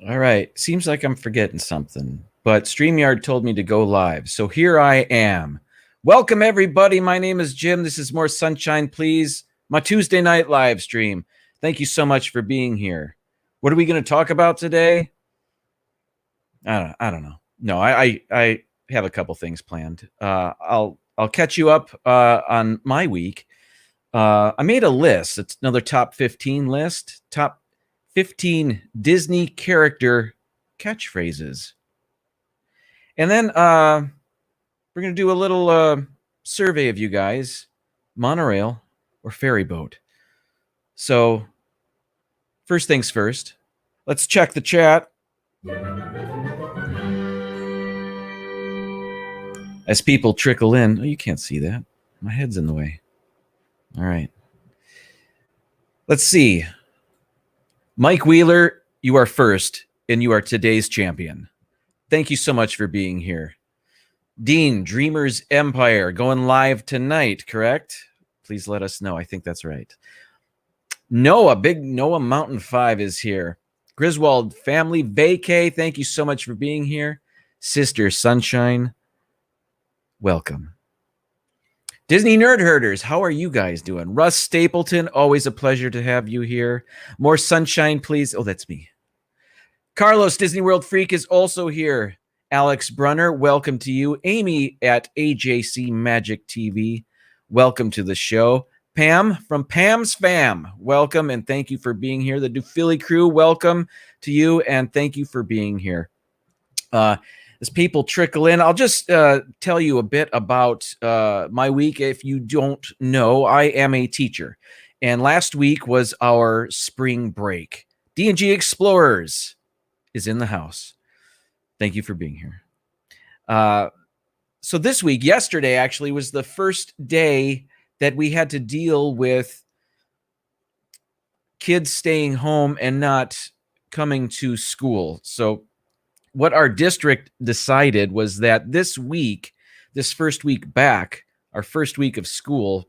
All right. Seems like I'm forgetting something, but StreamYard told me to go live. So here I am. Welcome, everybody. My name is Jim. This is More Sunshine, Please, my Tuesday night live stream. Thank you so much for being here. What are we going to talk about today? I don't know. No, I have a couple things planned. I'll catch you up on my week. I made a list. It's another top 15 list. Top 15 Disney character catchphrases. And then we're going to do a little survey of you guys, monorail or ferry boat. So first things first, let's check the chat. As people trickle in. Oh, you can't see that. My head's in the way. All right. Let's see. Mike Wheeler, you are first, and you are today's champion. Thank you so much for being here. Dean, Dreamers Empire, going live tonight, correct? Please let us know. I think that's right. Noah, Big Noah Mountain 5 is here. Griswold Family Vacay, thank you so much for being here. Sister Sunshine, welcome. Disney Nerd Herders, how are you guys doing? Russ Stapleton, always a pleasure to have you here. More sunshine, please. Oh, that's me. Carlos, Disney World Freak, is also here. Alex Brunner, welcome to you. Amy at AJC Magic TV, welcome to the show. Pam from Pam's Fam, welcome and thank you for being here. The Dufili crew, welcome to you and thank you for being here. As people trickle in, I'll just tell you a bit about my week. If you don't know, I am a teacher. And last week was our spring break. D&G Explorers is in the house. Thank you for being here. So this week, yesterday actually, was the first day that we had to deal with kids staying home and not coming to school. So what our district decided was that this week, this first week back, our first week of school,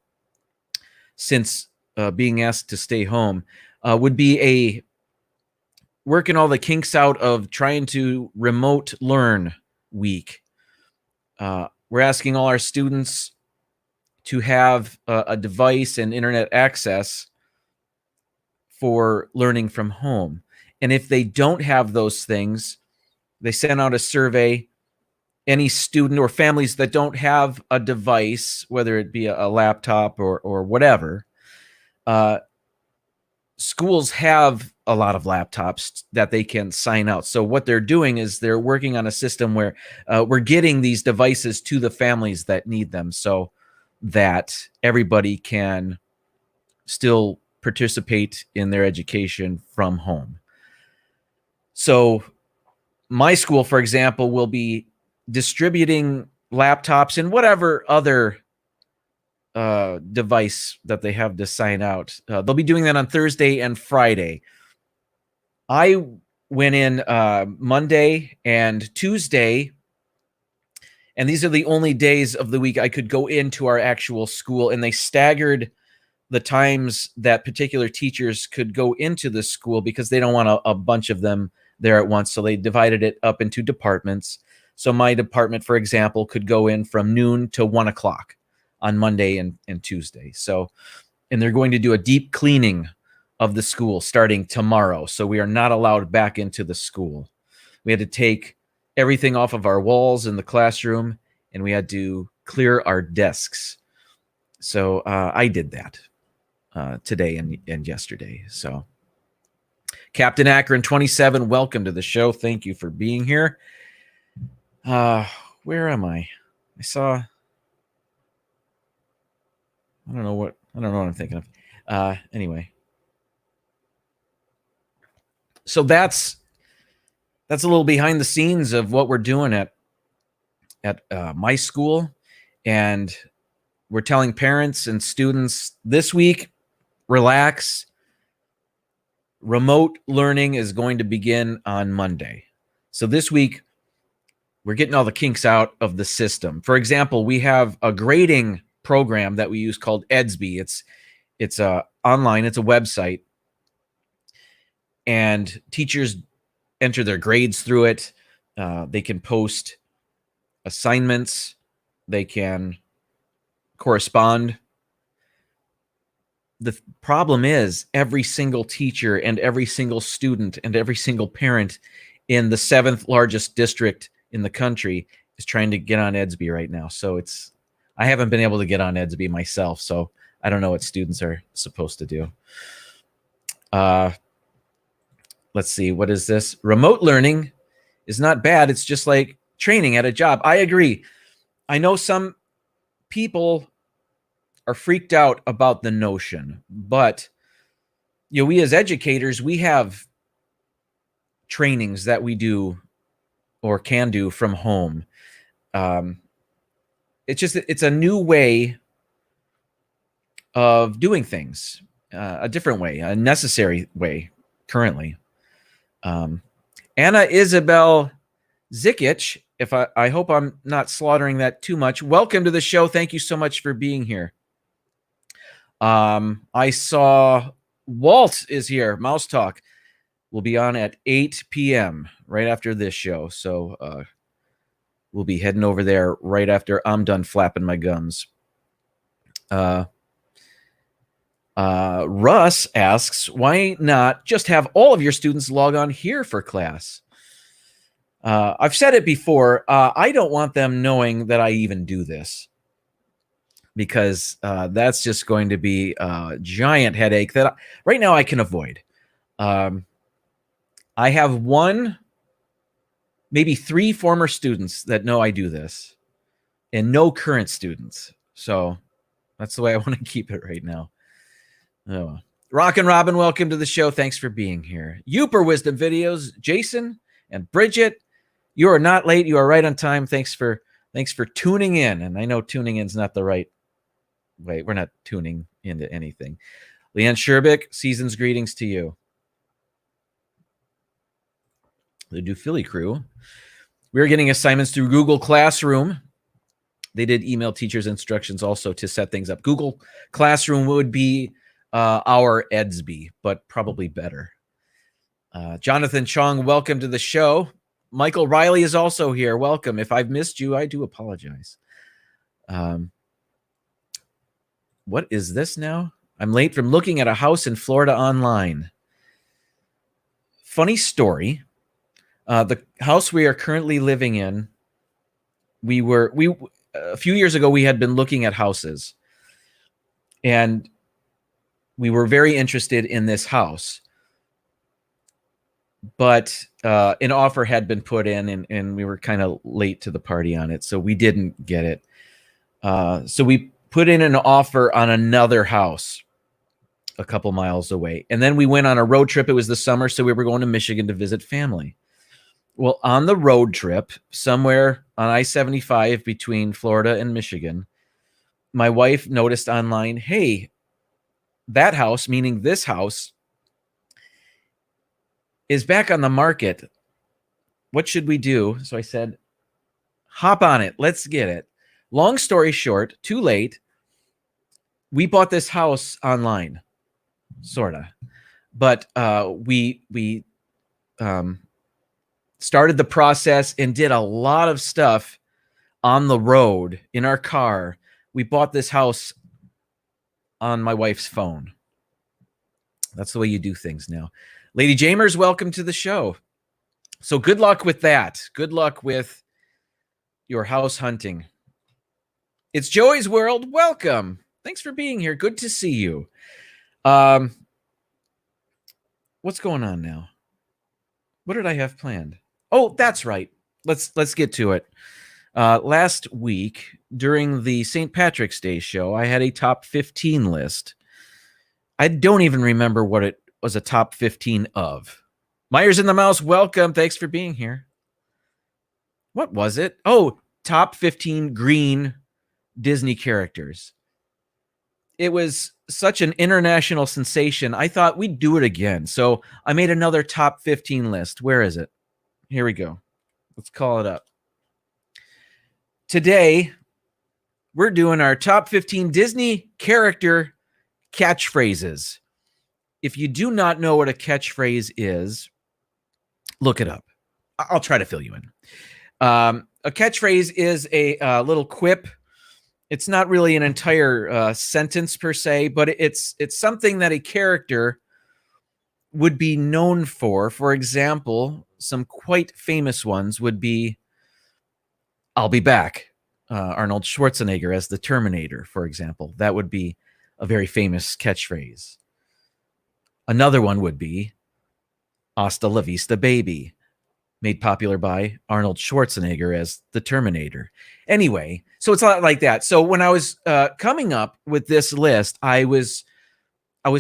since being asked to stay home, would be a working all the kinks out of trying to remote learn week. We're asking all our students to have a device and internet access for learning from home. And if they don't have those things, they sent out a survey. Any student or families that don't have a device, whether it be a laptop or whatever, schools have a lot of laptops that they can sign out. So what they're doing is they're working on a system where we're getting these devices to the families that need them so that everybody can still participate in their education from home. So my school, for example, will be distributing laptops and whatever other device that they have to sign out. They'll be doing that on Thursday and Friday. I went in Monday and Tuesday, and these are the only days of the week I could go into our actual school, and they staggered the times that particular teachers could go into the school because they don't want a bunch of them there at once. So they divided it up into departments. So my department, for example, could go in from noon to 1 o'clock on Monday and Tuesday. So, and they're going to do a deep cleaning of the school starting tomorrow. So we are not allowed back into the school. We had to take everything off of our walls in the classroom and we had to clear our desks. So I did that today and yesterday. So Captain Akron 27, welcome to the show. Thank you for being here. Where am I? I don't know what I'm thinking of. Anyway. So that's a little behind the scenes of what we're doing at my school. And we're telling parents and students this week, relax. Remote learning is going to begin on Monday. So this week, we're getting all the kinks out of the system. For example, we have a grading program that we use called Edsby. It's online. It's a website. And teachers enter their grades through it. They can post assignments. They can correspond. The problem is every single teacher and every single student and every single parent in the 7th largest district in the country is trying to get on Edsby right now. So I haven't been able to get on Edsby myself, so I don't know what students are supposed to do. Let's see, what is this? Remote learning is not bad. It's just like training at a job. I agree. I know some people are freaked out about the notion, but we as educators, we have trainings that we do or can do from home. It's a new way of doing things, a different way, a necessary way currently. Anna Isabel Zikic, if I hope I'm not slaughtering that too much. Welcome to the show. Thank you so much for being here. I saw Walt is here. Mouse Talk will be on at 8 p.m. right after this show. So we'll be heading over there right after I'm done flapping my gums. Russ asks, why not just have all of your students log on here for class? I've said it before. I don't want them knowing that I even do this, because that's just going to be a giant headache that right now I can avoid. I have maybe 3 former students that know I do this, and no current students. So that's the way I want to keep it right now. Oh. Rockin' Robin, welcome to the show. Thanks for being here. Uper Wisdom Videos, Jason and Bridget, you are not late. You are right on time. Thanks for tuning in. And I know tuning in is not the right way. We're not tuning into anything. Leanne Sherbik, season's greetings to you. The Do Philly crew. We're getting assignments through Google Classroom. They did email teachers instructions also to set things up. Google Classroom would be our Edsby, but probably better. Jonathan Chong, welcome to the show. Michael Riley is also here. Welcome. If I've missed you, I do apologize. What is this now? I'm late from looking at a house in Florida online. Funny story. The house we are currently living in, a few years ago, we had been looking at houses, and we were very interested in this house, but an offer had been put in, and we were kind of late to the party on it, so we didn't get it. So we put in an offer on another house a couple miles away, and then we went on a road trip. It was the summer, so we were going to Michigan to visit family. Well, on the road trip, somewhere on I-75 between Florida and Michigan, my wife noticed online, hey, that house, meaning this house, is back on the market. What should we do? So I said, hop on it. Let's get it. Long story short, too late. We bought this house online, sort of. But we started the process and did a lot of stuff on the road in our car. We bought this house on my wife's phone. That's the way you do things now. Lady Jamers, welcome to the show. So good luck with that. Good luck with your house hunting. It's Joey's World. Welcome. Thanks for being here. Good to see you. What's going on now? What did I have planned? Oh, that's right. Let's get to it. Last week, during the St. Patrick's Day show, I had a top 15 list. I don't even remember what it was a top 15 of. Myers and the Mouse, welcome. Thanks for being here. What was it? Oh, top 15 green Disney characters. It was such an international sensation. I thought we'd do it again. So I made another top 15 list. Where is it? Here we go. Let's call it up. Today, we're doing our top 15 Disney character catchphrases. If you do not know what a catchphrase is, Look it up. I'll try to fill you in. A catchphrase is a little quip. It's not really an entire sentence per se, but it's something that a character would be known for. For example, some quite famous ones would be, "I'll be back." Arnold Schwarzenegger as the Terminator, for example. That would be a very famous catchphrase. Another one would be, "Hasta la vista, baby," made popular by Arnold Schwarzenegger as the Terminator. Anyway, so it's a lot like that. So when I was coming up with this list, I was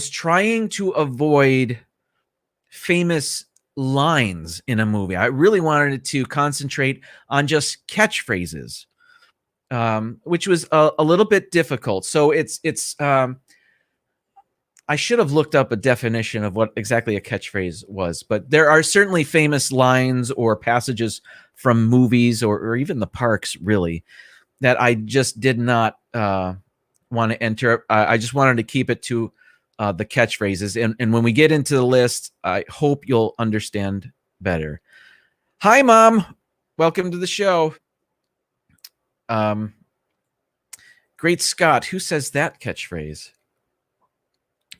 trying to avoid famous lines in a movie. I really wanted to concentrate on just catchphrases, which was a little bit difficult. So I should have looked up a definition of what exactly a catchphrase was, but there are certainly famous lines or passages from movies or even the parks, really, that I just did not want to enter. I just wanted to keep it to the catchphrases. And when we get into the list, I hope you'll understand better. Hi, Mom. Welcome to the show. Great Scott. Who says that catchphrase?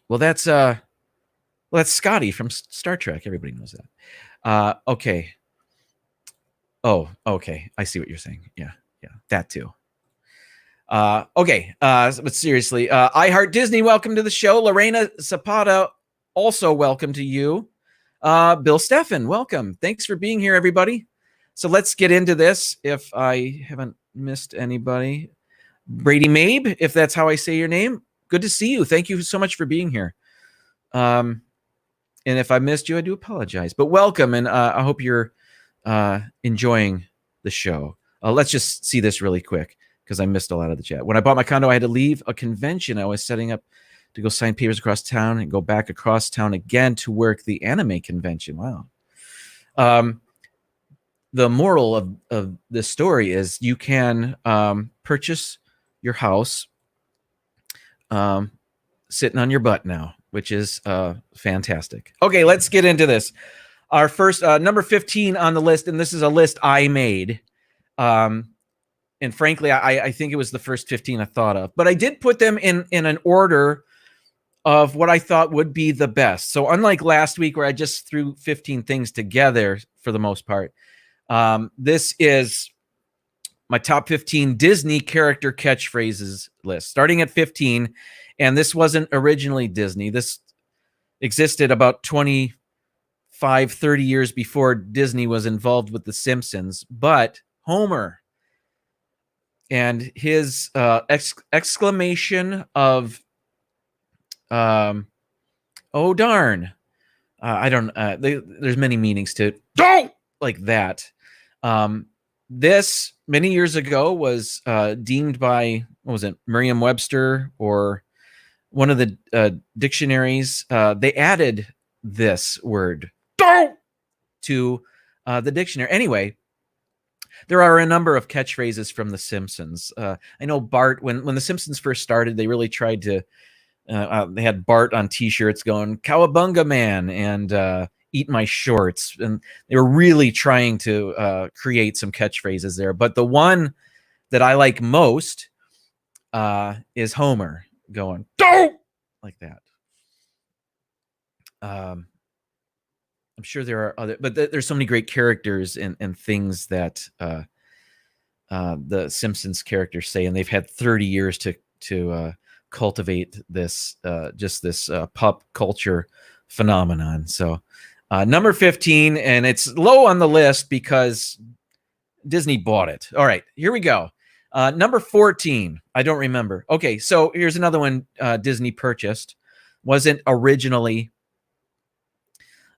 Well, that's Scotty from Star Trek. Everybody knows that. Okay. Oh, okay. I see what you're saying. Yeah, that too. Okay. But seriously, I Heart Disney, welcome to the show. Lorena Zapata, also welcome to you. Bill Steffen, welcome. Thanks for being here, everybody. So let's get into this. If I haven't missed anybody, Brady Mabe, if that's how I say your name, good to see you. Thank you so much for being here. And if I missed you, I do apologize. But welcome, and I hope you're enjoying the show. Let's just see this really quick, because I missed a lot of the chat. When I bought my condo, I had to leave a convention I was setting up to go sign papers across town and go back across town again to work the anime convention. Wow. The moral of this story is you can purchase your house sitting on your butt now, which is fantastic. Okay, let's get into this. Our first number 15 on the list, and this is a list I made. And frankly, I think it was the first 15 I thought of, but I did put them in an order of what I thought would be the best. So unlike last week where I just threw 15 things together for the most part, this is my top 15 Disney character catchphrases list, starting at 15. And this wasn't originally Disney. This existed about 25, 30 years before Disney was involved with The Simpsons. But Homer and his exclamation of, "Oh, darn." I don't, there's many meanings to it. Don't! Like that. This many years ago was deemed by, what was it, Merriam-Webster or one of the dictionaries. They added this word, "don't," to the dictionary. Anyway, there are a number of catchphrases from The Simpsons. I know Bart, when The Simpsons first started, they really tried to, they had Bart on T-shirts going, "Cowabunga Man," and "Eat my shorts." And they were really trying to create some catchphrases there. But the one that I like most is Homer going, "don't," like that. I'm sure there are other, but there's so many great characters and things that the Simpsons characters say, and they've had 30 years to cultivate this this pop culture phenomenon. So number 15, and it's low on the list because Disney bought it. All right, here we go. Number 14, I don't remember. Okay, so here's another one Disney purchased. Wasn't originally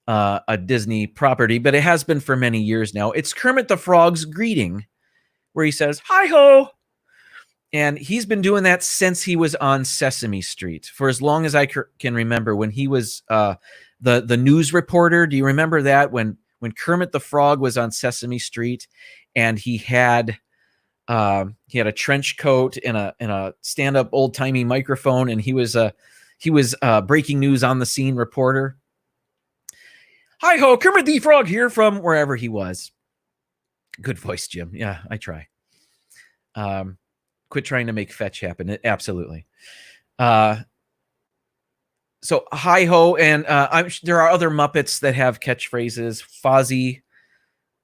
a Disney property, but it has been for many years now. It's Kermit the Frog's greeting, where he says, "Hi-ho." And he's been doing that since he was on Sesame Street, for as long as I can remember, when he was the news reporter. Do you remember that? When Kermit the Frog was on Sesame Street, and he had a trench coat and a stand-up old-timey microphone, and he was breaking news on the scene reporter. Hi ho, Kermit the Frog here from wherever he was. Good voice, Jim. Yeah, I try. Quit trying to make fetch happen. Absolutely. So hi ho, and there are other Muppets that have catchphrases. Fozzie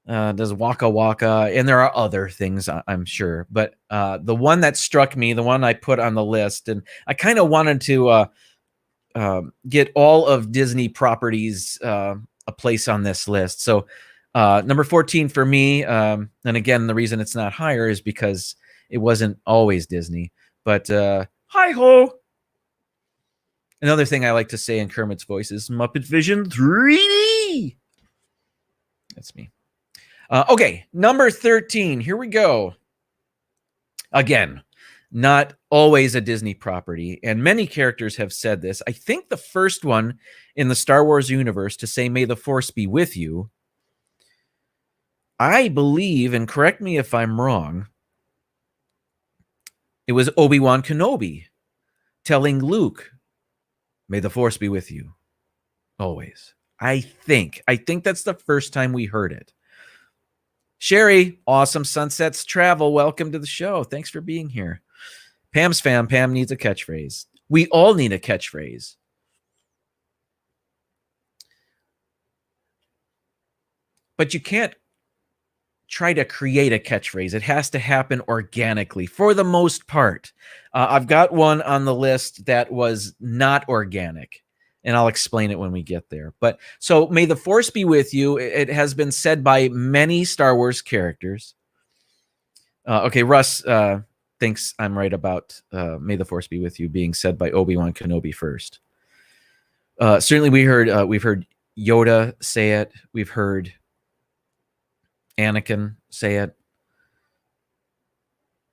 does Waka Waka, and there are other things I'm sure. But the one that struck me, the one I put on the list, and I kind of wanted to get all of Disney properties a place on this list. So number 14 for me, and again, the reason it's not higher is because it wasn't always Disney. But hi ho. Another thing I like to say in Kermit's voice is Muppet Vision 3D. That's me. Okay, number 13. Here we go. Again, not always a Disney property, and many characters have said this. I think the first one in the Star Wars universe to say, "May the Force be with you," I believe, and correct me if I'm wrong, it was Obi-Wan Kenobi telling Luke, "May the Force be with you always." I think that's the first time we heard it. Sherry, awesome sunsets travel. Welcome to the show. Thanks for being here. Pam's fam. Pam needs a catchphrase. We all need a catchphrase. But you can't try to create a catchphrase. It has to happen organically for the most part. I've got one on the list that was not organic, and I'll explain it when we get there. But so, may the Force be with you. It has been said by many Star Wars characters. Okay, Russ thinks I'm right about "May the Force be with you" being said by Obi-Wan Kenobi first. Certainly, we've heard Yoda say it. We've heard Anakin say it.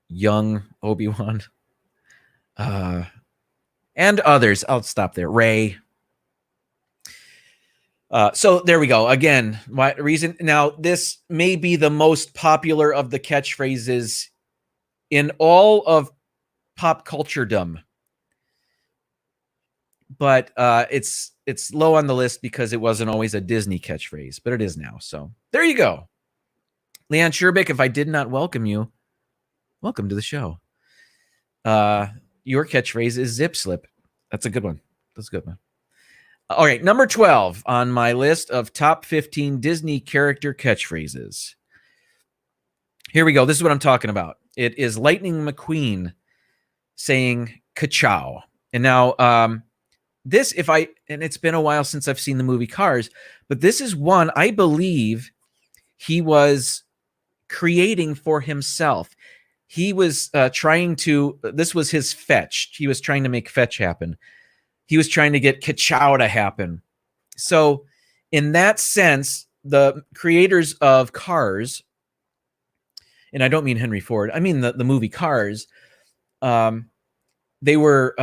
Young Obi-Wan. And others. I'll stop there. Rey. So there we go. Again, my reason. Now, this may be the most popular of the catchphrases in all of pop culturedom, but it's low on the list because it wasn't always a Disney catchphrase, but it is now. So there you go. Leon Sherbick, if I did not welcome you, welcome to the show. Your catchphrase is zip slip. That's a good one. That's a good one. All right, number 12 on my list of top 15 Disney character catchphrases. Here we go. This is what I'm talking about. It is Lightning McQueen saying "ka-chow." And now this, and it's been a while since I've seen the movie Cars, but this is one I believe he was creating for himself. He was this was his fetch. He was trying to make fetch happen. He was trying to get ka-chow to happen. So in that sense, the creators of Cars, and I don't mean Henry Ford, I mean the movie Cars, they were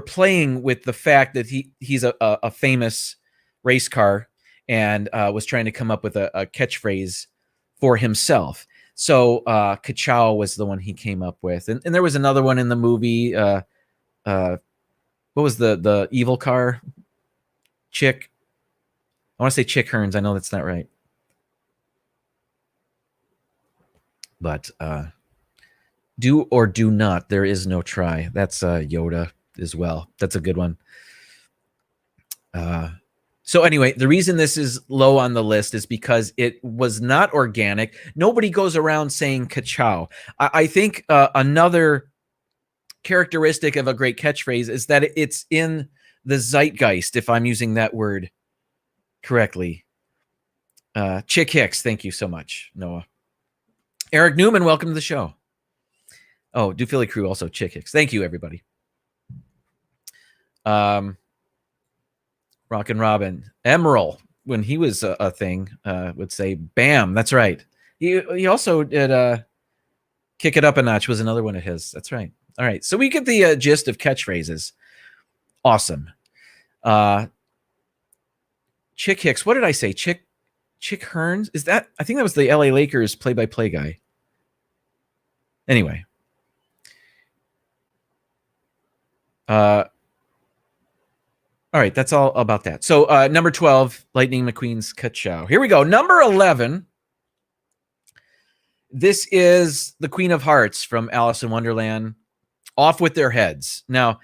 playing with the fact that he's a famous race car and was trying to come up with a catchphrase for himself. So ka-chow was the one he came up with. And there was another one in the movie. What was the evil car? Chick. I want to say Chick Hearns. I know that's not right. But do or do not. There is no try. That's Yoda as well. That's a good one. So anyway, the reason this is low on the list is because it was not organic. Nobody goes around saying ka-chow. I think another characteristic of a great catchphrase is that it's in the zeitgeist, if I'm using that word correctly. Chick Hicks, thank you so much, Noah. Eric Newman, welcome to the show. Oh, Do Philly Crew, also Chick Hicks. Thank you, everybody. Rockin' Robin. Emerald, when he was a thing, would say, "Bam." That's right. He also did Kick It Up a Notch was another one of his. That's right. All right. So we get the gist of catchphrases. Awesome. Chick Hicks. What did I say? Chick Hearns? Is that? I think that was the LA Lakers play-by-play guy. Anyway. All right, that's all about that. So number 12, Lightning McQueen's Ka-Chow. Here we go. Number 11. This is the Queen of Hearts from Alice in Wonderland. Off with their heads. Now,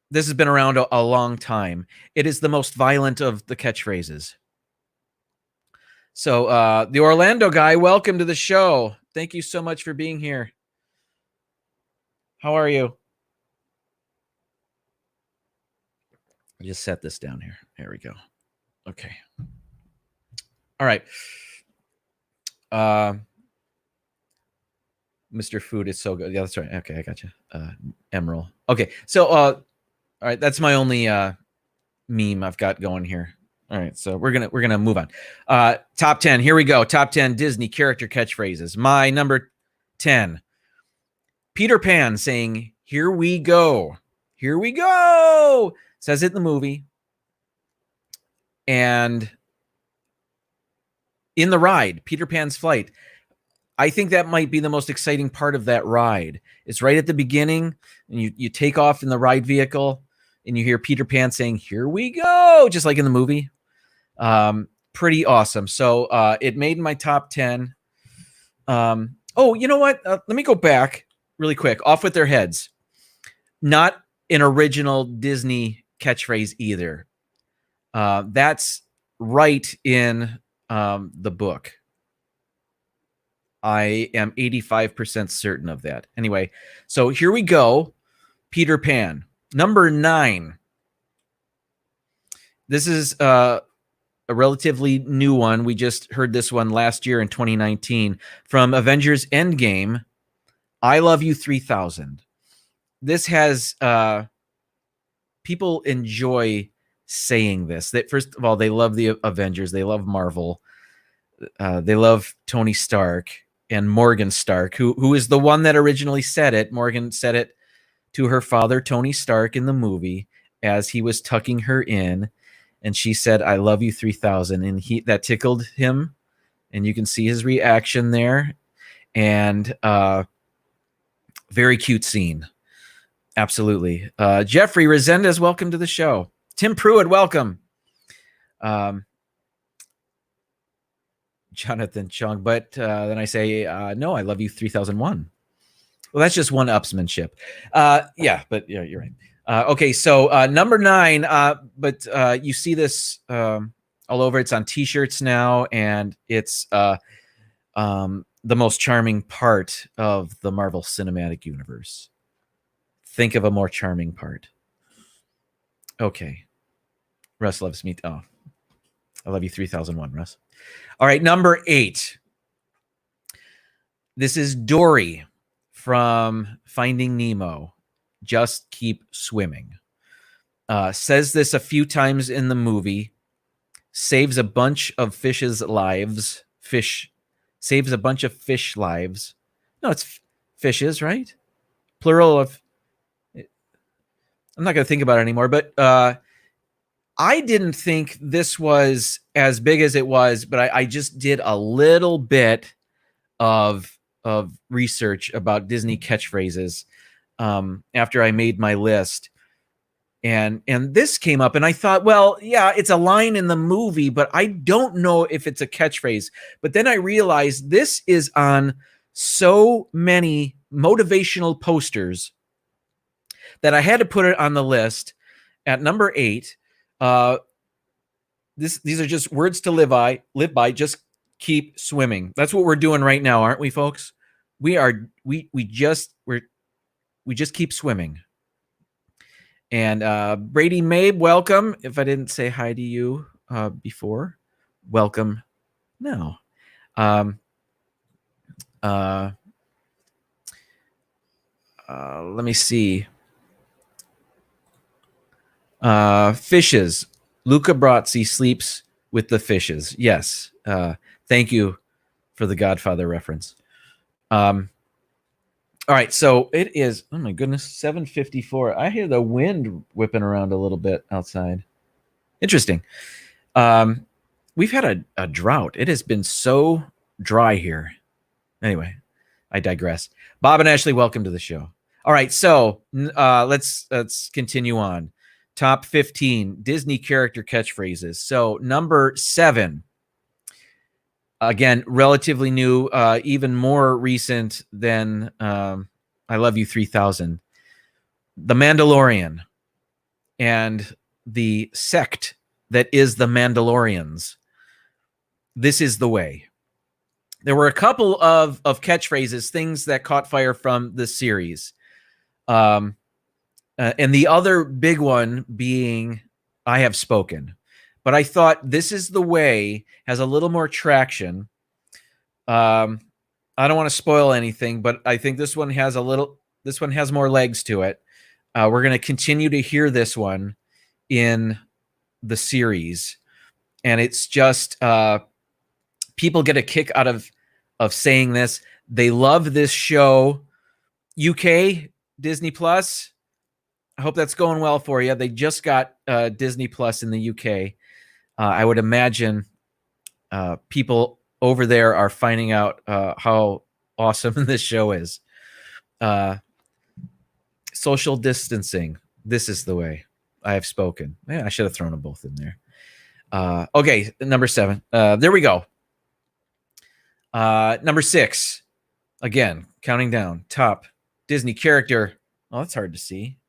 this has been around a long time. It is the most violent of the catchphrases. So the Orlando guy, welcome to the show. Thank you so much for being here. How are you? I just set this down here. There we go. Okay. All right. Mr. Food is so good. Yeah, that's right. Okay, I got you. Emerald. Okay. So all right, that's my only meme I've got going here. All right, so we're gonna move on. Top 10. Here we go. Top 10 Disney character catchphrases. My number 10. Peter Pan saying, "Here we go. Here we go." Says it in the movie. And in the ride, Peter Pan's flight, I think that might be the most exciting part of that ride. It's right at the beginning, and you take off in the ride vehicle, and you hear Peter Pan saying, "Here we go," just like in the movie. Pretty awesome. So it made my top 10. Oh, you know what? Let me go back really quick. Off with their heads. Not an original Disney catchphrase either. That's right in the book. I am 85% certain of that. Anyway, so here we go. Peter Pan. Number 9. This is a relatively new one. We just heard this one last year in 2019 from Avengers Endgame. I Love You 3000. This has people enjoy saying this. That first of all, they love the Avengers. They love Marvel. They love Tony Stark and Morgan Stark, who is the one that originally said it. Morgan said it to her father, Tony Stark, in the movie as he was tucking her in, and she said, "I love you 3000," and that tickled him, and you can see his reaction there. And very cute scene. Absolutely. Jeffrey Resendez, welcome to the show. Tim Pruitt, welcome. Jonathan Chung, but then I say, no, I love you 3001. Well, that's just one upsmanship. Yeah, but yeah, you're right. Okay, so number 9, but you see this all over. It's on T-shirts now, and it's the most charming part of the Marvel Cinematic Universe. Think of a more charming part. Okay. Russ loves me. Oh, I love you 3001, Russ. All right, number 8. This is Dory from Finding Nemo. Just keep swimming. Says this a few times in the movie. Saves a bunch of fish's lives. Saves a bunch of fish lives. No, it's fishes, right? Plural of. I'm not going to think about it anymore, but I didn't think this was as big as it was, but I just did a little bit of research about Disney catchphrases after I made my list. And this came up, and I thought, well, yeah, it's a line in the movie, but I don't know if it's a catchphrase. But then I realized this is on so many motivational posters that I had to put it on the list at number 8. These are just words to live by. Just keep swimming. That's what we're doing right now, aren't we, folks? We just keep swimming. And Brady Mabe, welcome. If I didn't say hi to you before, welcome now. Let me see. Fishes. Luca Brasi sleeps with the fishes. Yes. Thank you for the Godfather reference. All right, so it is, oh my goodness, 7:54. I hear the wind whipping around a little bit outside. Interesting. We've had a drought. It has been so dry here. Anyway, I digress. Bob and Ashley, welcome to the show. All right, so let's continue on. top 15 Disney character catchphrases. So number 7, again, relatively new, even more recent than I Love You 3000. The Mandalorian and the sect that is the Mandalorians. This is the way. There were a couple of catchphrases, things that caught fire from this series. And the other big one being, I have spoken. But I thought This Is the Way has a little more traction. I don't want to spoil anything, but I think this one has more legs to it. We're going to continue to hear this one in the series. And it's just, people get a kick out of saying this. They love this show. UK, Disney Plus. I hope that's going well for you. They just got Disney Plus in the UK. I would imagine people over there are finding out how awesome this show is. Social distancing. This is the way. I have spoken. Man, I should have thrown them both in there. Okay, number 7. There we go. Number 6. Again, counting down. Top Disney character. Oh, that's hard to see.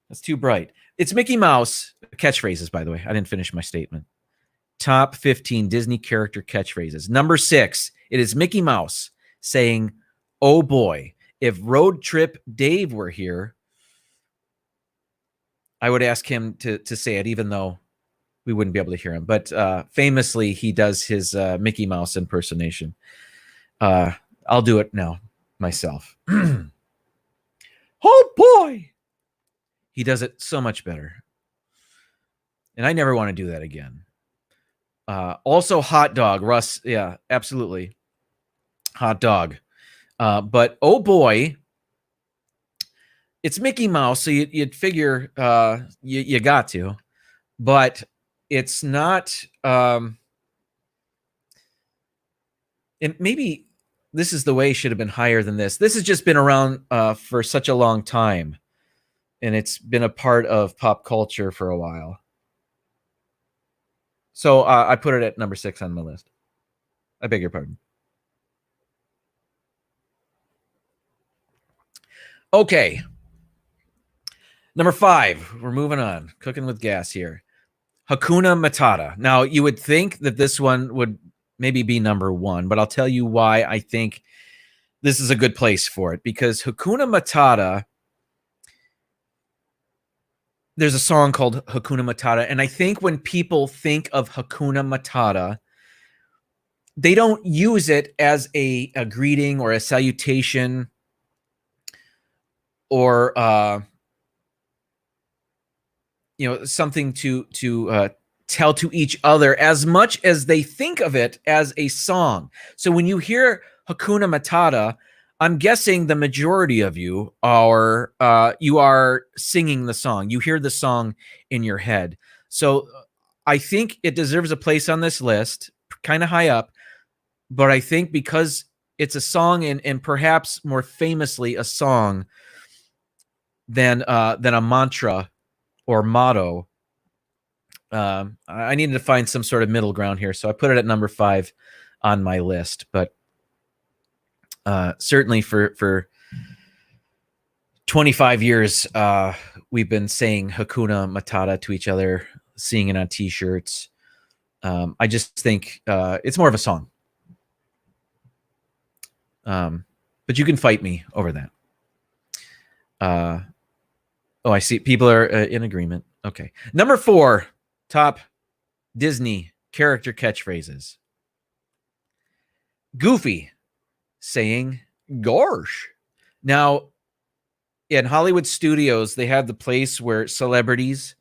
That's too bright. It's Mickey Mouse. Catchphrases, by the way. I didn't finish my statement. Top 15 Disney character catchphrases. Number 6. It is Mickey Mouse saying, "Oh boy, if Road Trip Dave were here, I would ask him to say it, even though we wouldn't be able to hear him." But famously, he does his Mickey Mouse impersonation. I'll do it now myself. Oh boy! He does it so much better. And I never want to do that again. Also, hot dog. Russ, yeah, absolutely. Hot dog. But oh boy, it's Mickey Mouse, so you'd figure you got to. But it's not... and maybe This Is the Way should have been higher than this. This has just been around for such a long time. And it's been a part of pop culture for a while. So I put it at number 6 on my list. I beg your pardon. Okay. Number 5. We're moving on. Cooking with gas here. Hakuna Matata. Now, you would think that this one would maybe be number 1, but I'll tell you why I think this is a good place for it. Because Hakuna Matata... There's a song called Hakuna Matata, and I think when people think of Hakuna Matata, they don't use it as a greeting or a salutation or something to tell to each other as much as they think of it as a song. So when you hear Hakuna Matata, I'm guessing the majority of you are singing the song. You hear the song in your head. So I think it deserves a place on this list, kind of high up. But I think because it's a song and perhaps more famously a song than a mantra or motto, I needed to find some sort of middle ground here. So I put it at number 5 on my list. But certainly for 25 years, we've been saying Hakuna Matata to each other, seeing it on T-shirts. I just think it's more of a song. But you can fight me over that. Oh, I see. People are in agreement. Okay. Number 4, top Disney character catchphrases. Goofy saying "Gosh." Now, in Hollywood studios, they have the place where celebrities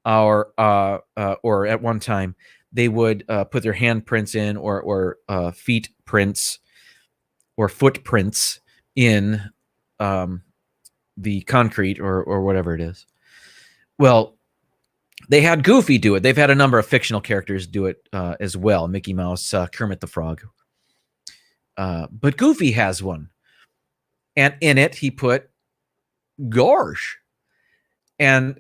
or at one time they would put their handprints in or feet prints or footprints in the concrete or whatever it is. Well, they had Goofy do it. They've had a number of fictional characters do it as well. Mickey Mouse, Kermit the Frog. But Goofy has one. And in it, he put "Gosh." And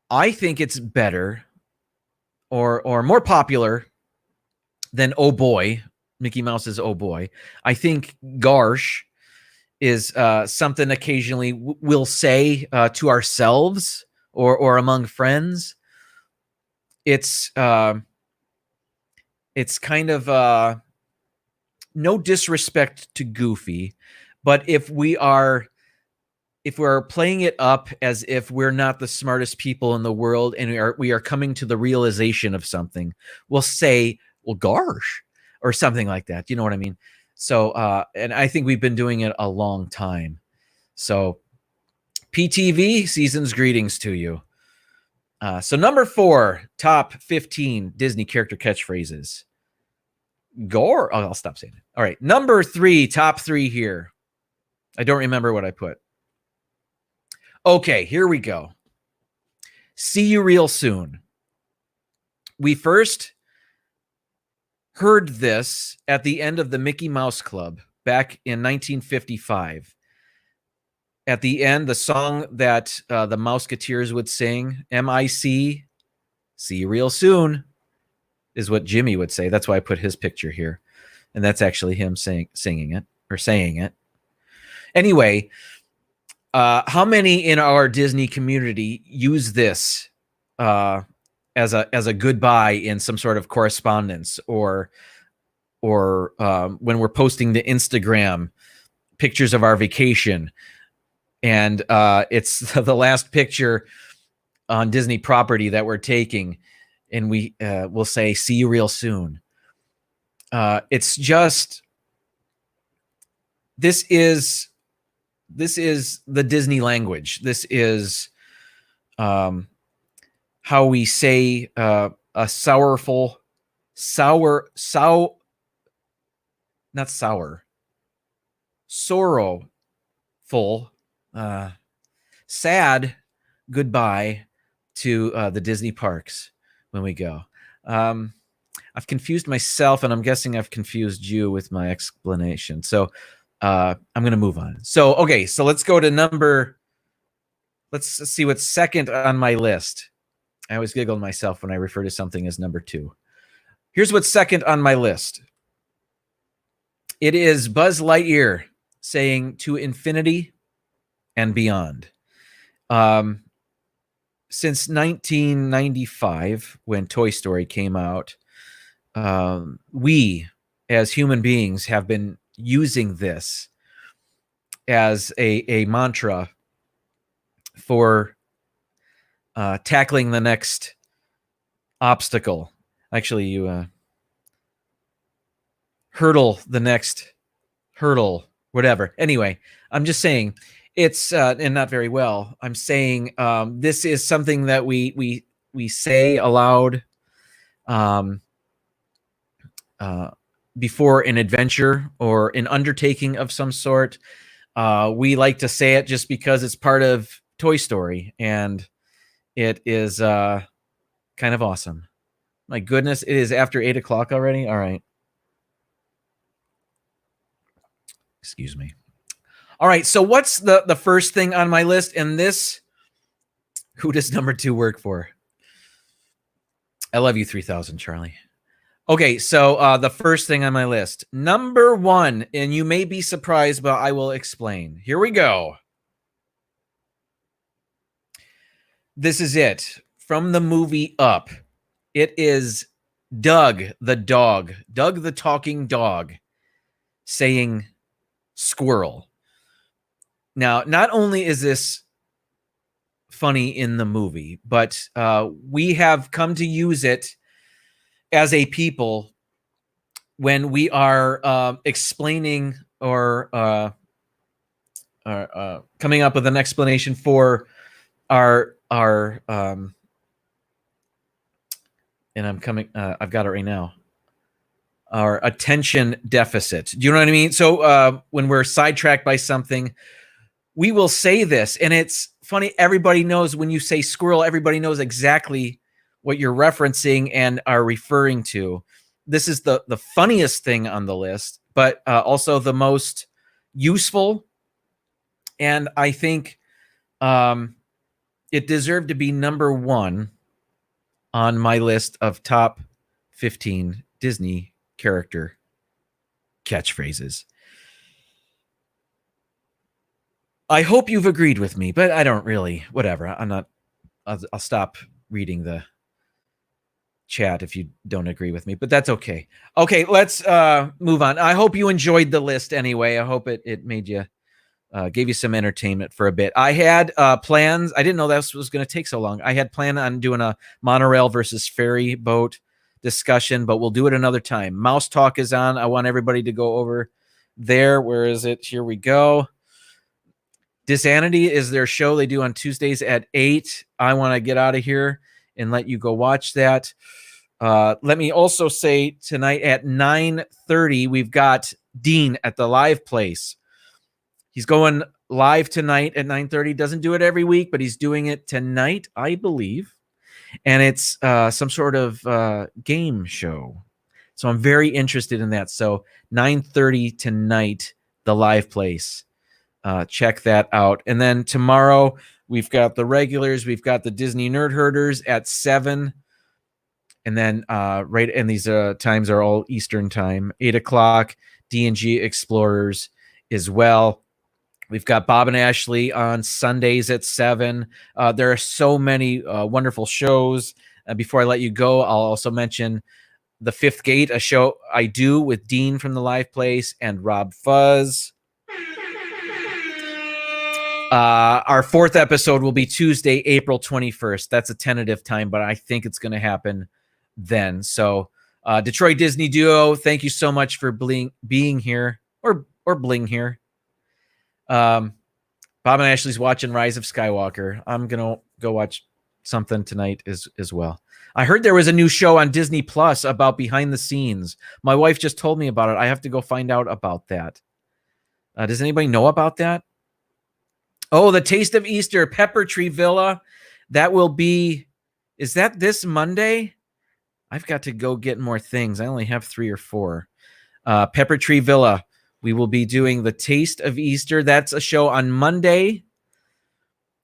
I think it's better or more popular than Oh Boy, Mickey Mouse's Oh Boy. I think Garsh is something occasionally we'll say to ourselves or among friends. It's kind of no disrespect to Goofy, but if we're playing it up as if we're not the smartest people in the world and we are coming to the realization of something, we'll say, well, gosh, or something like that. You know what I mean? So, and I think we've been doing it a long time. So, PTV, season's greetings to you. So, number 4, top 15 Disney character catchphrases. Gore. Oh, I'll stop saying it. All right. Number 3, top 3 here. I don't remember what I put. Okay, here we go. See you real soon. We first heard this at the end of the Mickey Mouse Club back in 1955. At the end, the song that the Mouseketeers would sing, M-I-C, see you real soon, is what Jimmy would say. That's why I put his picture here. And that's actually him singing it or saying it. Anyway, how many in our Disney community use this as a goodbye in some sort of correspondence or when we're posting to Instagram pictures of our vacation, and it's the last picture on Disney property that we're taking, and we will say, "See you real soon." It's just this is the Disney language. This is how we say a not sour, sorrowful, sad goodbye to the Disney parks when we go. I've confused myself, and I'm guessing I've confused you with my explanation. So I'm going to move on. So, okay, so let's go to let's see what's second on my list. I always giggle to myself when I refer to something as number 2. Here's what's second on my list. It is Buzz Lightyear saying to infinity and beyond. Since 1995, when Toy Story came out, we as human beings have been using this as a mantra for tackling the next obstacle. Actually, you hurdle the next hurdle, whatever. Anyway, I'm just saying it's and not very well. I'm saying this is something that we say aloud before an adventure or an undertaking of some sort. We like to say it just because it's part of Toy Story, and it is kind of awesome. My goodness, it is after 8 o'clock already. All right. Excuse me. All right. So what's the first thing on my list? And this, who does number 2 work for? I love you, 3000, Charlie. Okay. So the first thing on my list, number 1, and you may be surprised, but I will explain. Here we go. This is it from the movie Up. It is Doug the dog, Doug the talking dog, saying squirrel. Now, not only is this funny in the movie, but we have come to use it as a people when we are explaining or coming up with an explanation for our and I'm coming, I've got it right now. Our attention deficit. Do you know what I mean? So when we're sidetracked by something, we will say this, and it's funny. Everybody knows when you say squirrel, everybody knows exactly what you're referencing and are referring to. This is the funniest thing on the list, but also the most useful. And I think it deserved to be number 1 on my list of top 15 Disney character catchphrases. I hope you've agreed with me, but I don't really. Whatever. I'll stop reading the chat if you don't agree with me, but that's okay. Okay, let's move on. I hope you enjoyed the list anyway. I hope it made you gave you some entertainment for a bit. I had plans. I didn't know this was going to take so long. I had planned on doing a monorail versus ferry boat discussion, but we'll do it another time. Mouse Talk is on. I want everybody to go over there. Where is it? Here we go. Disanity is their show they do on Tuesdays at 8. I want to get out of here and let you go watch that. Let me also say tonight at 9:30, we've got Dean at the Live Place. He's going live tonight at 9:30. Doesn't do it every week, but he's doing it tonight, I believe. And it's some sort of game show. So I'm very interested in that. So 9:30 tonight, the Live Place. Check that out. And then tomorrow, we've got the regulars. We've got the Disney Nerd Herders at 7. And then and these times are all Eastern time. 8 o'clock, D&G Explorers as well. We've got Bob and Ashley on Sundays at 7. There are so many wonderful shows. Before I let you go, I'll also mention The Fifth Gate, a show I do with Dean from the Live Place and Rob Fuzz. Our 4th episode will be Tuesday, April 21st. That's a tentative time, but I think it's going to happen then. So Detroit Disney Duo, thank you so much for being here or bling here. Bob and Ashley's watching Rise of Skywalker. I'm going to go watch something tonight as well. I heard there was a new show on Disney Plus about behind the scenes. My wife just told me about it. I have to go find out about that. Does anybody know about that? Oh, the Taste of Easter, Pepper Tree Villa. That will be, is that this Monday? I've got to go get more things. I only have 3 or 4. Pepper Tree Villa. We will be doing the Taste of Easter. That's a show on Monday.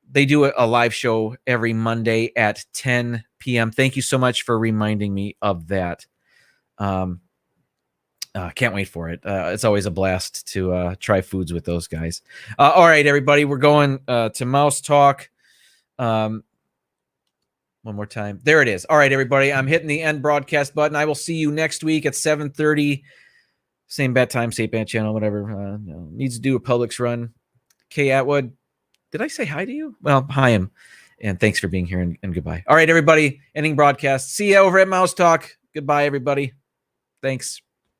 They do a live show every Monday at 10 p.m. Thank you so much for reminding me of that. Can't wait for it. It's always a blast to try foods with those guys. All right, everybody, we're going to Mouse Talk. One more time. There it is. All right, everybody, I'm hitting the end broadcast button. I will see you next week at 7:30. Same bat time, same bat channel, whatever. Needs to do a Publix run. Kay Atwood, did I say hi to you? Well, hi, and thanks for being here, and goodbye. All right, everybody, ending broadcast. See you over at Mouse Talk. Goodbye, everybody. Thanks.